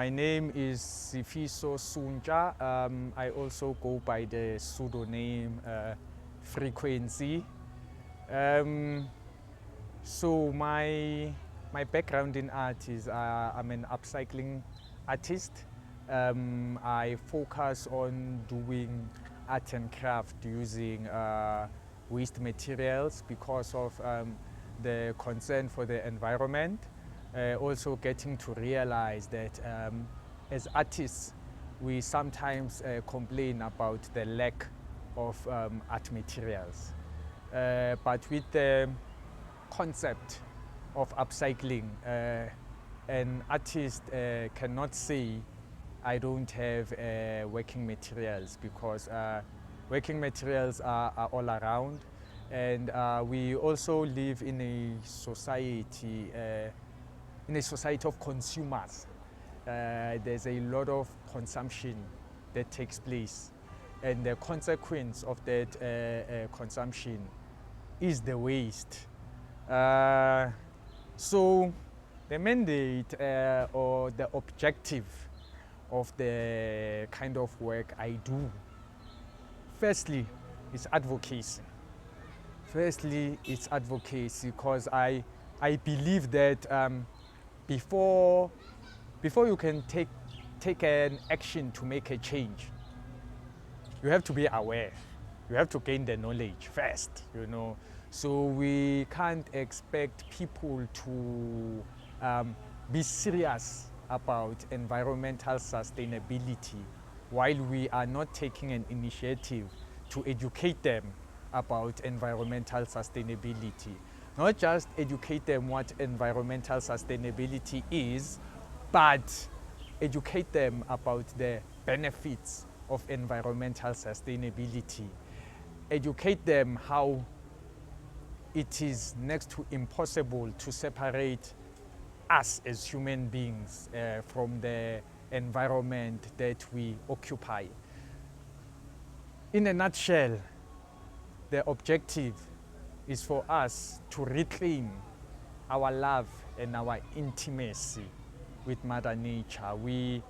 My name is Sifiso Suntsha. I also go by the pseudonym Frequency. So my background in art is I'm an upcycling artist. I focus on doing art and craft using waste materials because of the concern for the environment. Also getting to realize that as artists, we sometimes complain about the lack of art materials. But with the concept of upcycling, an artist cannot say, I don't have working materials, because working materials are all around. And we also live in a society of consumers. There's a lot of consumption that takes place, and the consequence of that consumption is the waste. So the mandate or the objective of the kind of work I do, firstly, is advocacy. Because I believe that before you can take an action to make a change, you have to be aware. You have to gain the knowledge first, you know. So we can't expect people to be serious about environmental sustainability while we are not taking an initiative to educate them about environmental sustainability. Not just educate them what environmental sustainability is, but educate them about the benefits of environmental sustainability. Educate them how it is next to impossible to separate us as human beings from the environment that we occupy. In a nutshell, the objective is for us to reclaim our love and our intimacy with Mother Nature. We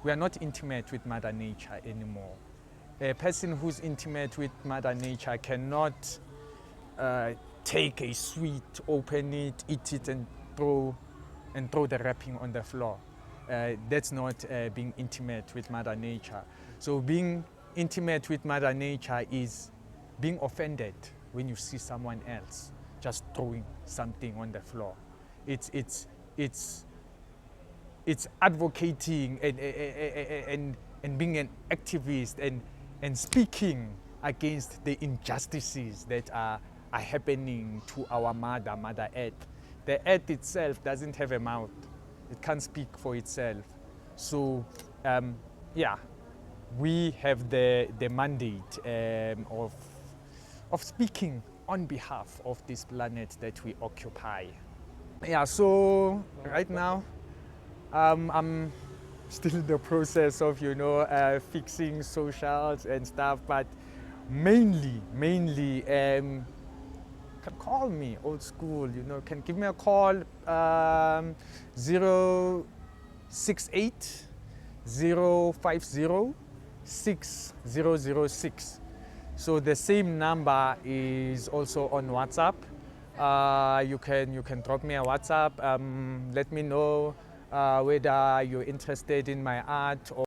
are not intimate with Mother Nature anymore. A person who's intimate with Mother Nature cannot take a sweet, open it, eat it, and throw the wrapping on the floor. That's not being intimate with Mother Nature. So being intimate with Mother Nature is being offended when you see someone else just throwing something on the floor. It's advocating and being an activist and speaking against the injustices that are happening to our Mother Earth. The Earth itself doesn't have a mouth. It can't speak for itself. So, we have the mandate of speaking on behalf of this planet that we occupy. Yeah, so right now, I'm still in the process of, fixing socials and stuff, but mainly, can call me old school, can give me a call, 068 050 6006. So the same number is also on WhatsApp. You can drop me a WhatsApp. Let me know whether you're interested in my art, or